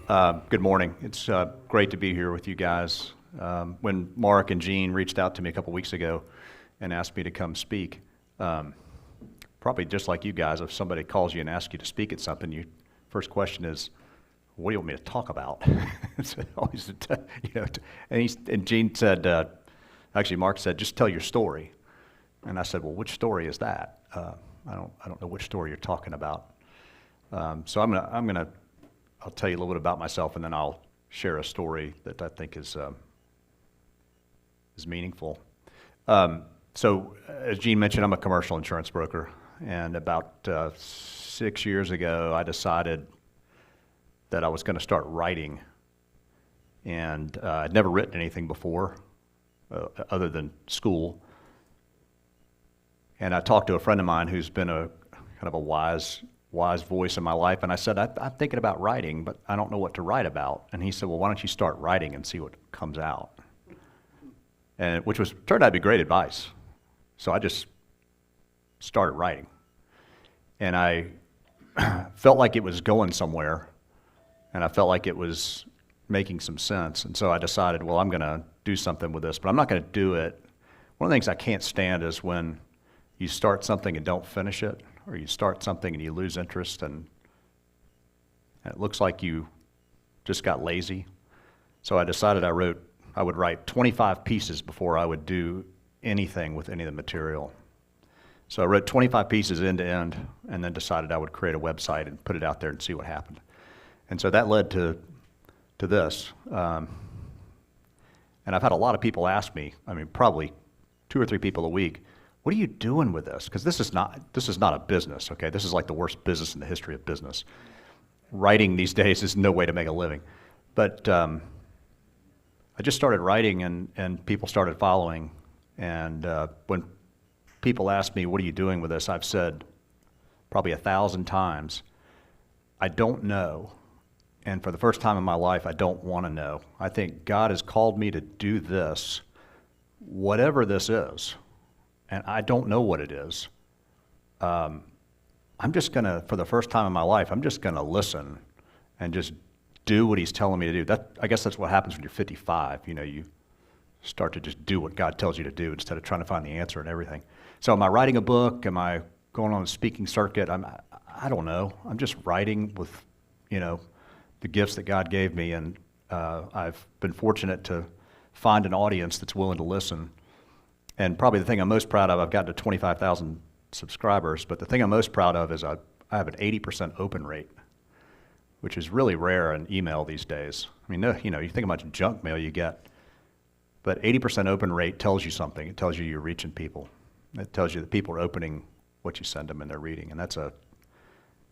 Good morning. It's great to be here with you guys. When Mark and Gene reached out to me a couple weeks ago and asked me to come speak, probably just like you guys, if somebody calls you and asks you to speak at something, your first question is, "What do you want me to talk about?" It's always, and Gene said, actually Mark said, "Just tell your story." And I said, "Well, which story is that? I don't know which story you're talking about." So I'll tell you a little bit about myself, and then I'll share a story that I think is meaningful. So, as Gene mentioned, I'm a commercial insurance broker, and about 6 years ago, I decided that I was going to start writing, and I'd never written anything before, other than school. And I talked to a friend of mine who's been a kind of a wise voice in my life, and I said, I'm thinking about writing, but I don't know what to write about. And he said, well, why don't you start writing and see what comes out? And which turned out to be great advice. So I just started writing. And I felt like it was going somewhere, and I felt like it was making some sense. And so I decided, well, I'm going to do something with this, but I'm not going to do it. One of the things I can't stand is when you start something and don't finish it, or you start something and you lose interest and it looks like you just got lazy. So I decided I would write 25 pieces before I would do anything with any of the material. So I wrote 25 pieces end to end, and then decided I would create a website and put it out there and see what happened. And so that led to this. And I've had a lot of people ask me, probably 2 or 3 people a week, what are you doing with this? Because this is not a business, okay? This is like the worst business in the history of business. Writing these days is no way to make a living. But I just started writing, and people started following. And when people ask me, what are you doing with this? I've said probably 1,000 times, I don't know. And for the first time in my life, I don't want to know. I think God has called me to do this, whatever this is. And I don't know what it is. I'm just going to, for the first time in my life, I'm just going to listen and just do what he's telling me to do. I guess that's what happens when you're 55. You start to just do what God tells you to do instead of trying to find the answer and everything. So am I writing a book? Am I going on a speaking circuit? I don't know. I'm just writing with, the gifts that God gave me. And I've been fortunate to find an audience that's willing to listen. And probably the thing I'm most proud of, I've gotten to 25,000 subscribers, but the thing I'm most proud of is I have an 80% open rate, which is really rare in email these days. You think how much junk mail you get, but 80% open rate tells you something. It tells you you're reaching people. It tells you that people are opening what you send them and they're reading, and that's a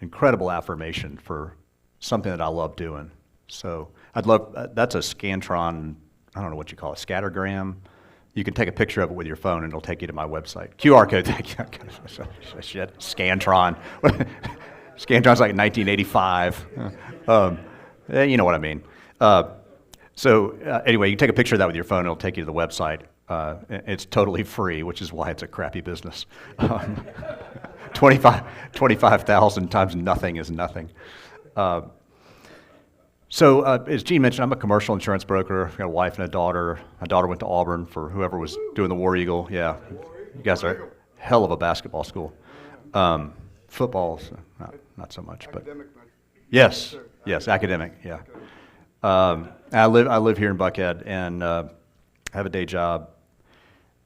incredible affirmation for something that I love doing. So that's a Scantron, I don't know what you call it, scattergram. You can take a picture of it with your phone, and it'll take you to my website. QR code. Shit, Scantron. Scantron's like 1985. You know what I mean. Anyway, you can take a picture of that with your phone, and it'll take you to the website. It's totally free, which is why it's a crappy business. 25,000 times nothing is nothing. So, as Gene mentioned, I'm a commercial insurance broker. I've got a wife and a daughter. My daughter went to Auburn for whoever was doing the War Eagle. Yeah, you guys are a hell of a basketball school. Football, not so much, but yes, academic. Yeah. I live here in Buckhead, and have a day job,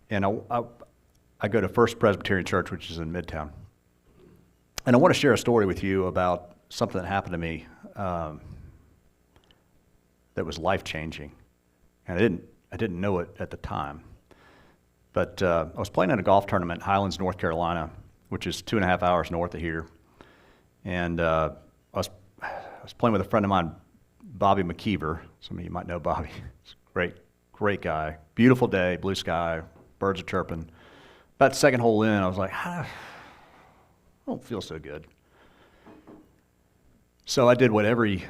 and I go to First Presbyterian Church, which is in Midtown. And I want to share a story with you about something that happened to me. That was life-changing, and I didn't know it at the time. But I was playing in a golf tournament in Highlands, North Carolina, which is 2.5 hours north of here. And I was playing with a friend of mine, Bobby McKeever. Some of you might know Bobby. He's a great guy. Beautiful day, blue sky, birds are chirping. About the second hole in, I was like, I don't feel so good. So I did what every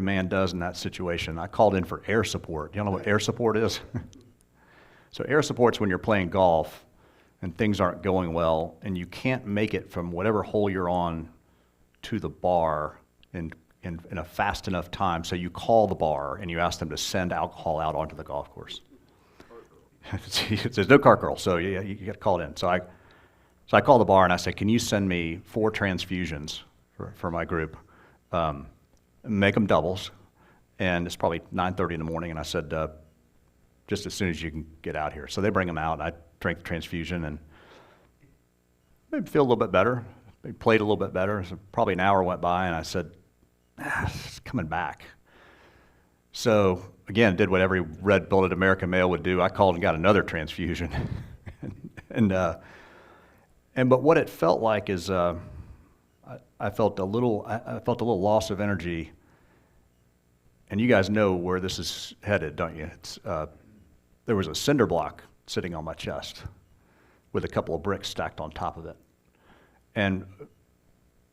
man does in that situation. I called in for air support. You know what air support is? So air support's when you're playing golf and things aren't going well and you can't make it from whatever hole you're on to the bar in in a fast enough time. So you call the bar and you ask them to send alcohol out onto the golf course. There's no cart girl, so you got to call it in. So I call the bar and I say, can you send me 4 transfusions for my group? Make them doubles. And it's probably 9:30 in the morning. And I said, just as soon as you can get out here. So they bring them out. I drank the transfusion and maybe feel a little bit better. They played a little bit better. So probably an hour went by and I said, it's coming back. So again, did what every red-blooded American male would do. I called and got another transfusion. But what it felt like is I felt a little loss of energy. And you guys know where this is headed, don't you? There was a cinder block sitting on my chest with a couple of bricks stacked on top of it. And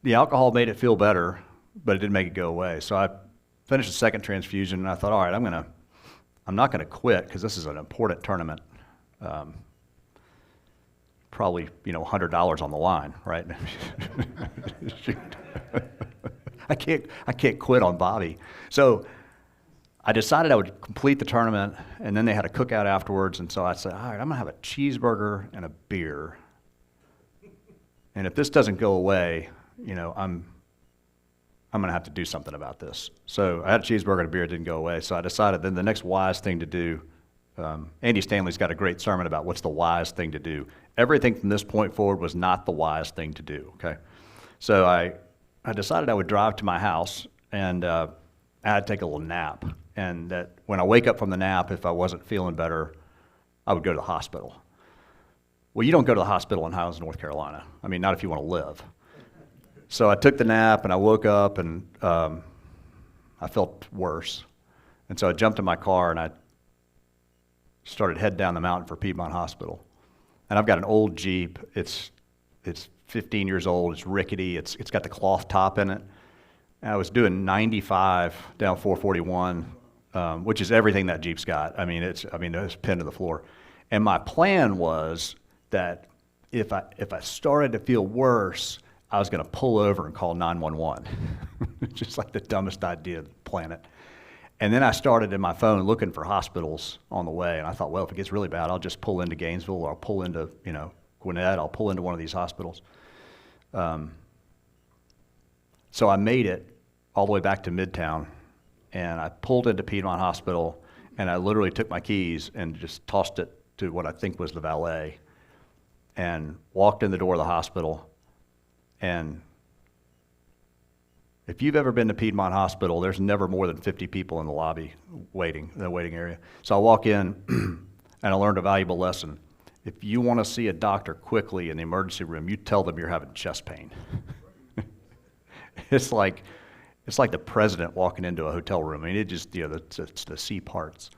the alcohol made it feel better, but it didn't make it go away. So I finished the second transfusion, and I thought, all right, I'm not gonna quit because this is an important tournament. Probably, $100 on the line, right? I can't quit on Bobby. So I decided I would complete the tournament, and then they had a cookout afterwards, and so I said, all right, I'm gonna have a cheeseburger and a beer. And if this doesn't go away, I'm gonna have to do something about this. So I had a cheeseburger and a beer, it didn't go away. So I decided then the next wise thing to do, Andy Stanley's got a great sermon about what's the wise thing to do. Everything from this point forward was not the wise thing to do, okay? So I decided I would drive to my house and I'd take a little nap. And that when I wake up from the nap, if I wasn't feeling better, I would go to the hospital. Well, you don't go to the hospital in Highlands, North Carolina. I mean, not if you want to live. So I took the nap and I woke up and I felt worse. And so I jumped in my car and I started heading down the mountain for Piedmont Hospital. And I've got an old Jeep. It's 15 years old. It's rickety. It's got the cloth top in it. And I was doing 95 down 441, which is everything that Jeep's got. It's pinned to the floor. And my plan was that if I started to feel worse, I was going to pull over and call 911. Just like the dumbest idea on the planet. And then I started in my phone looking for hospitals on the way, and I thought, well, if it gets really bad, I'll just pull into Gainesville, or I'll pull into, Gwinnett, I'll pull into one of these hospitals. So I made it all the way back to Midtown, and I pulled into Piedmont Hospital, and I literally took my keys and just tossed it to what I think was the valet, and walked in the door of the hospital. And if you've ever been to Piedmont Hospital, there's never more than 50 people in the lobby waiting, the waiting area. So I walk in and I learned a valuable lesson. If you want to see a doctor quickly in the emergency room, you tell them you're having chest pain. It's like the president walking into a hotel room. It just, it's the C parts.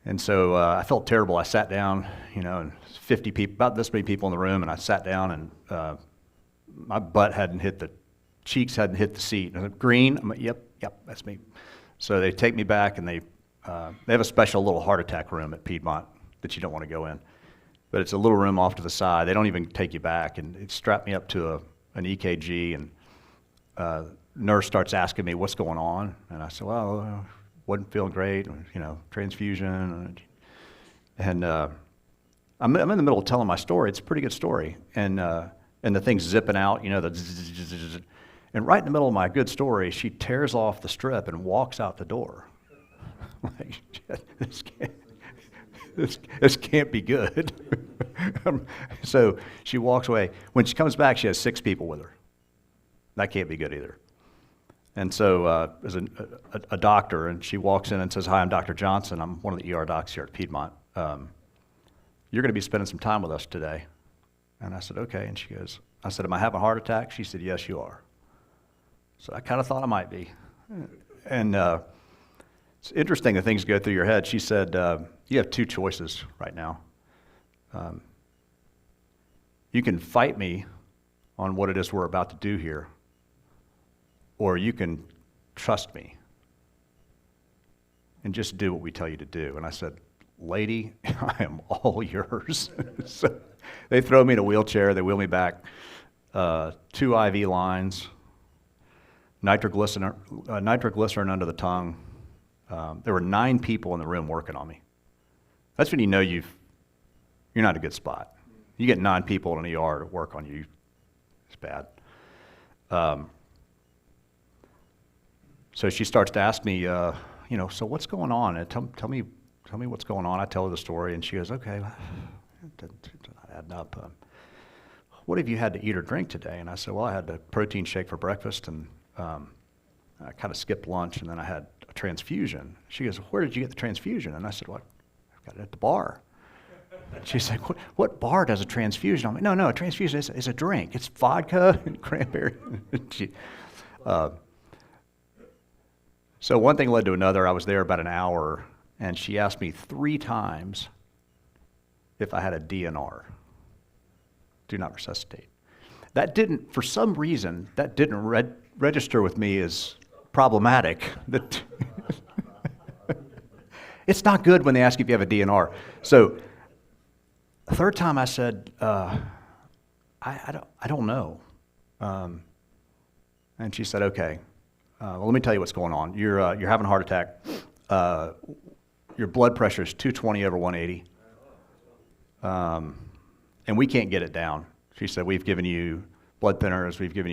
And so I felt terrible. I sat down, and 50 people, about this many people in the room, and I sat down and my butt cheeks hadn't hit the seat. And I said, Greene? I'm like, yep, that's me. So they take me back, and they have a special little heart attack room at Piedmont that you don't want to go in. But it's a little room off to the side. They don't even take you back. And it strapped me up to an EKG, and nurse starts asking me what's going on. And I said, well, wasn't feeling great, transfusion. And I'm in the middle of telling my story. It's a pretty good story. And the thing's zipping out, and right in the middle of my good story, she tears off the strip and walks out the door. Like, this can't be good. So she walks away. When she comes back, she has 6 people with her. That can't be good either. And so there's a doctor, and she walks in and says, hi, I'm Dr. Johnson. I'm one of the ER docs here at Piedmont. You're going to be spending some time with us today. And I said, okay. And she goes, I said, am I having a heart attack? She said, yes, you are. So I kind of thought I might be. And it's interesting that things go through your head. She said, you have 2 choices right now. You can fight me on what it is we're about to do here, or you can trust me and just do what we tell you to do. And I said, lady, I am all yours. So they throw me in a wheelchair, they wheel me back, 2 IV lines, nitroglycerin under the tongue. There were 9 people in the room working on me. That's when you know you're not in a good spot. You get 9 people in an ER to work on you, it's bad. So she starts to ask me, so what's going on? And tell me what's going on. I tell her the story, and she goes, okay, it doesn't add up. What have you had to eat or drink today? And I said, well, I had a protein shake for breakfast, and I kind of skipped lunch, and then I had a transfusion. She goes, where did you get the transfusion? And I said, well, I got it at the bar. She's like, what bar does a transfusion? I'm like, no, a transfusion is a drink. It's vodka and cranberry. So one thing led to another. I was there about an hour, and she asked me 3 times if I had a DNR, do not resuscitate. That didn't, for some reason, register with me as problematic. It's not good when they ask you if you have a DNR. So the 3rd time I said, I don't know. And she said, okay, well, let me tell you what's going on. You're having a heart attack. Your blood pressure is 220/180. And we can't get it down. She said, we've given you blood thinners, we've given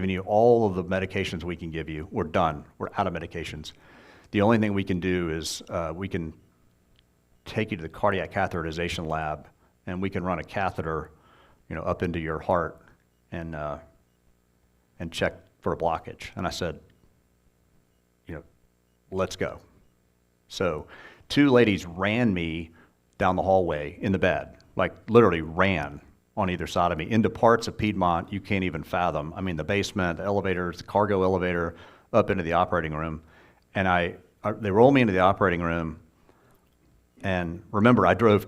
you all of the medications we can give you. We're done. We're out of medications. The only thing we can do is we can take you to the cardiac catheterization lab, and we can run a catheter, up into your heart and check for a blockage. And I said, let's go. So 2 ladies ran me down the hallway in the bed, like literally ran on either side of me into parts of Piedmont you can't even fathom. I mean, the basement, the elevators, the cargo elevator, up into the operating room. And they rolled me into the operating room. And remember, I drove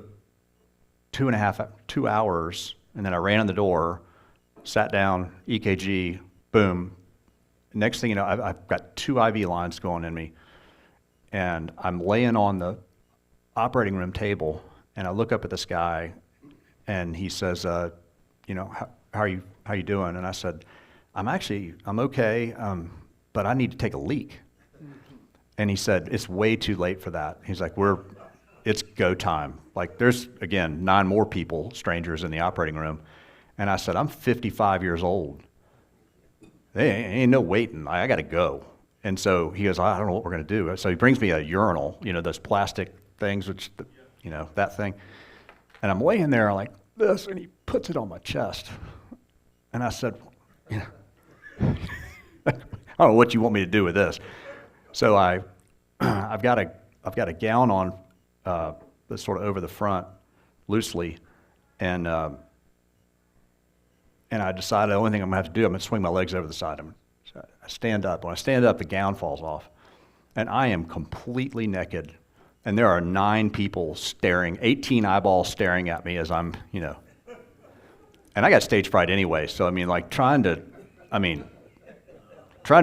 2 hours, and then I ran in the door, sat down, EKG, boom. Next thing you know, I've got 2 IV lines going in me, and I'm laying on the operating room table, and I look up at this guy, and he says, how are you doing? And I said, I'm okay, but I need to take a leak. And he said, it's way too late for that. He's like, it's go time. Like, there's, again, 9 more people, strangers in the operating room. And I said, I'm 55 years old. There ain't no waiting. I got to go. And so he goes, I don't know what we're going to do. So he brings me a urinal, those plastic things, which, that thing. And I'm laying there like this, and he puts it on my chest. And I said, I don't know what you want me to do with this. So I've got a gown on that's sort of over the front, loosely, and I decided the only thing I'm going to have to do, I'm going to swing my legs over the side. So I stand up. When I stand up, the gown falls off, and I am completely naked. And there are 9 people staring, 18 eyeballs staring at me as I'm, And I got stage fright anyway, so trying to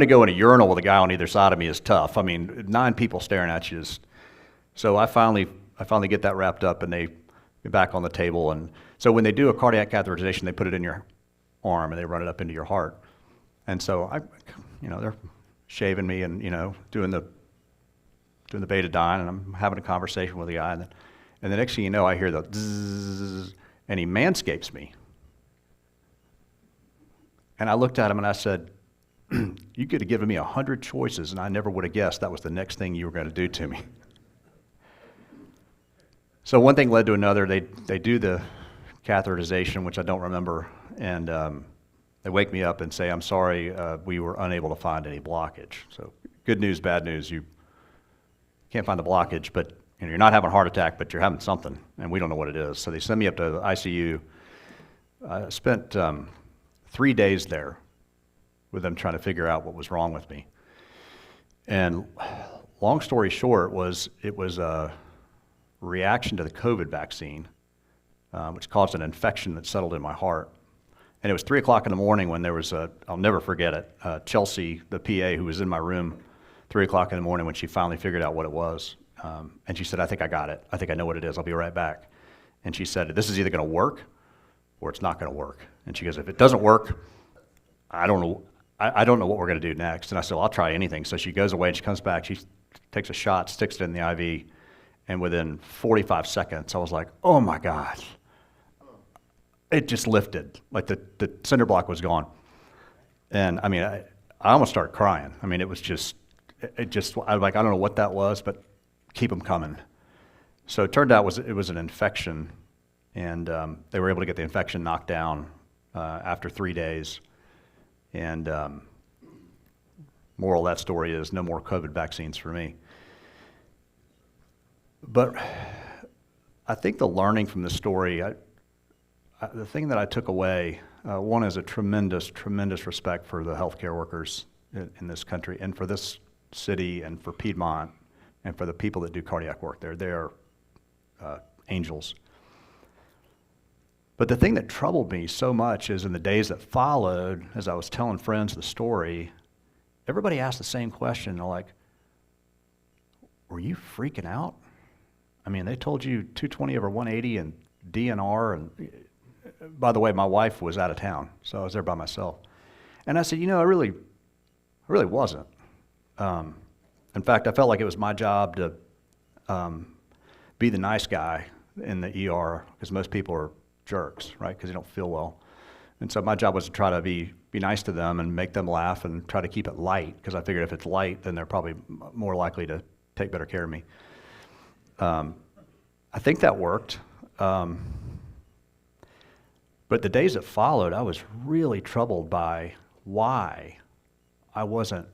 go in a urinal with a guy on either side of me is tough. 9 people staring at you is. So I finally get that wrapped up, and they get back on the table. And so when they do a cardiac catheterization, they put it in your arm and they run it up into your heart. And so they're shaving me and doing the betadine, and I'm having a conversation with the guy, and the next thing you know, I hear the zzz, and he manscapes me. And I looked at him and I said, you could have given me 100 choices, and I never would have guessed that was the next thing you were going to do to me. So one thing led to another. They do the catheterization, which I don't remember, and they wake me up and say, I'm sorry, we were unable to find any blockage. So good news, bad news, you can't find the blockage, but you're not having a heart attack, but you're having something, and we don't know what it is. So they send me up to the ICU. I spent 3 days there with them trying to figure out what was wrong with me. And long story short, it was a reaction to the COVID vaccine, which caused an infection that settled in my heart. And it was 3 o'clock in the morning when there was I'll never forget it, Chelsea, the PA, who was in my room 3 o'clock in the morning when she finally figured out what it was. And she said, I think I got it. I think I know what it is. I'll be right back. And she said, this is either going to work or it's not going to work. And she goes, if it doesn't work, I don't know. I don't know what we're going to do next. And I said, well, I'll try anything. So she goes away and she comes back. She takes a shot, sticks it in the IV. And within 45 seconds, I was like, oh my God. It just lifted. Like the cinder block was gone. And I mean, I almost started crying. I mean, it was just, I was like, I don't know what that was, but keep them coming. So it turned out it was an infection. And they were able to get the infection knocked down after 3 days. And moral of that story is no more COVID vaccines for me. But I think the learning from this story, the thing that I took away, one is a tremendous, tremendous respect for the healthcare workers in this country and for this city and for Piedmont and for the people that do cardiac work there. They are angels. But the thing that troubled me so much is in the days that followed, as I was telling friends the story, everybody asked the same question. They're like, were you freaking out? I mean, they told you 220 over 180 and DNR. And by the way, my wife was out of town, so I was there by myself. And I said, I really wasn't. In fact, I felt like it was my job to be the nice guy in the ER because most people are jerks, right? Because they don't feel well. And so my job was to try to be nice to them and make them laugh and try to keep it light because I figured if it's light, then they're probably more likely to take better care of me. I think that worked. But the days that followed, I was really troubled by why I wasn't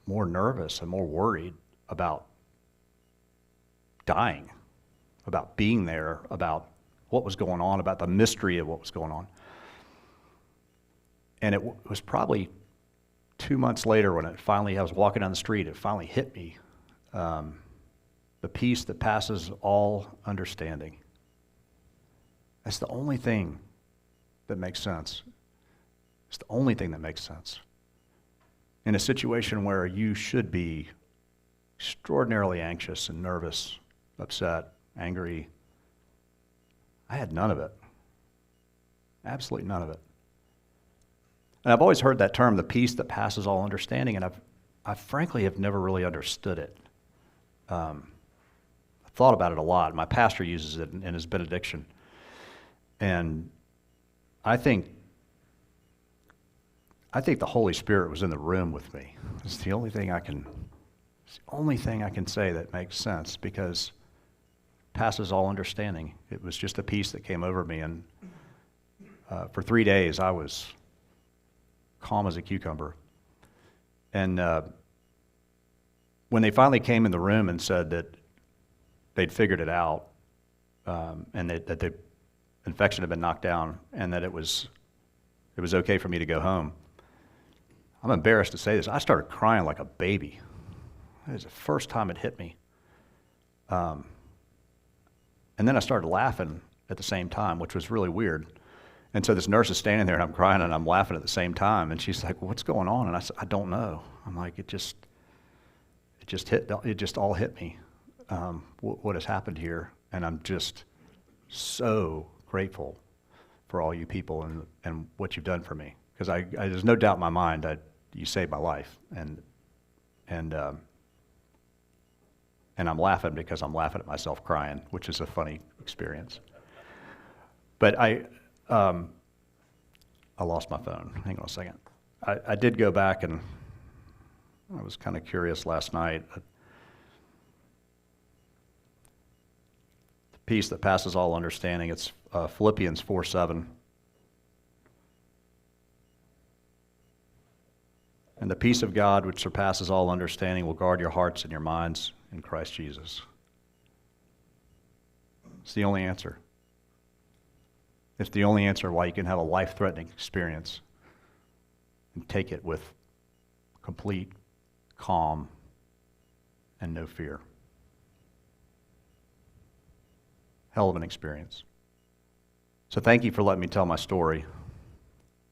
more nervous and more worried about dying, about being there, about what was going on, about the mystery of what was going on. And it was probably 2 months later when I was walking down the street, it finally hit me. The peace that passes all understanding. That's the only thing that makes sense. It's the only thing that makes sense. In a situation where you should be extraordinarily anxious and nervous, upset, angry, I had none of it. Absolutely none of it. And I've always heard that term, the peace that passes all understanding, and I frankly have never really understood it. I've thought about it a lot. My pastor uses it in his benediction. And I think the Holy Spirit was in the room with me. It's the only thing I can say that makes sense because it passes all understanding. It was just a peace that came over me, and for 3 days I was calm as a cucumber. And when they finally came in the room and said that they'd figured it out, and that the infection had been knocked down, and that it was okay for me to go home, I'm embarrassed to say this. I started crying like a baby. It was the first time it hit me. And then I started laughing at the same time, which was really weird. And so this nurse is standing there, and I'm crying, and I'm laughing at the same time. And she's like, well, what's going on? And I said, I don't know. I'm like, it just all hit me, what has happened here. And I'm just so grateful for all you people and what you've done for me. Because there's no doubt in my mind that you saved my life. And I'm laughing because I'm laughing at myself crying, which is a funny experience. But I lost my phone. Hang on a second. I did go back, and I was kind of curious last night. The peace that passes all understanding, it's Philippians 4:7. And the peace of God, which surpasses all understanding, will guard your hearts and your minds in Christ Jesus. It's the only answer. It's the only answer why you can have a life-threatening experience and take it with complete calm and no fear. Hell of an experience. So thank you for letting me tell my story.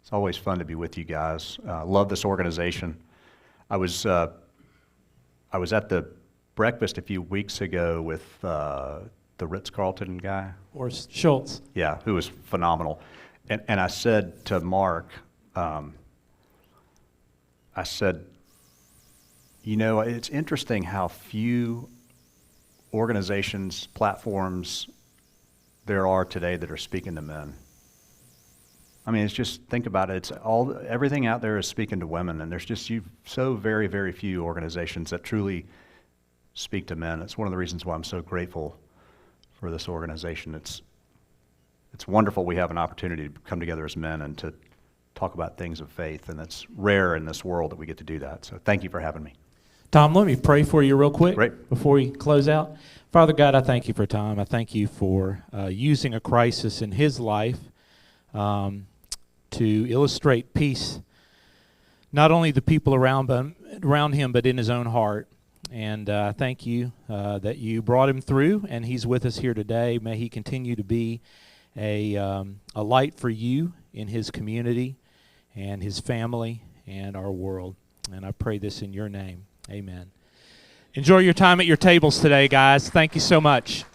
It's always fun to be with you guys. Love this organization. I was at the breakfast a few weeks ago with the Ritz-Carlton guy. Or Schultz. Yeah, who was phenomenal. And I said to Mark, I said, you know, it's interesting how few organizations, platforms there are today that are speaking to men. I mean, it's just, think about it. Everything out there is speaking to women, and there's just so very, very few organizations that truly speak to men. It's one of the reasons why I'm so grateful for this organization. It's wonderful we have an opportunity to come together as men and to talk about things of faith, and it's rare in this world that we get to do that. So thank you for having me. Tom, let me pray for you real quick. Great. Before we close out. Father God, I thank you for Tom. I thank you for using a crisis in his life to illustrate peace, not only the people around him, but in his own heart. And thank you that you brought him through, and he's with us here today. May he continue to be a light for you in his community and his family and our world. And I pray this in your name. Amen. Enjoy your time at your tables today, guys. Thank you so much.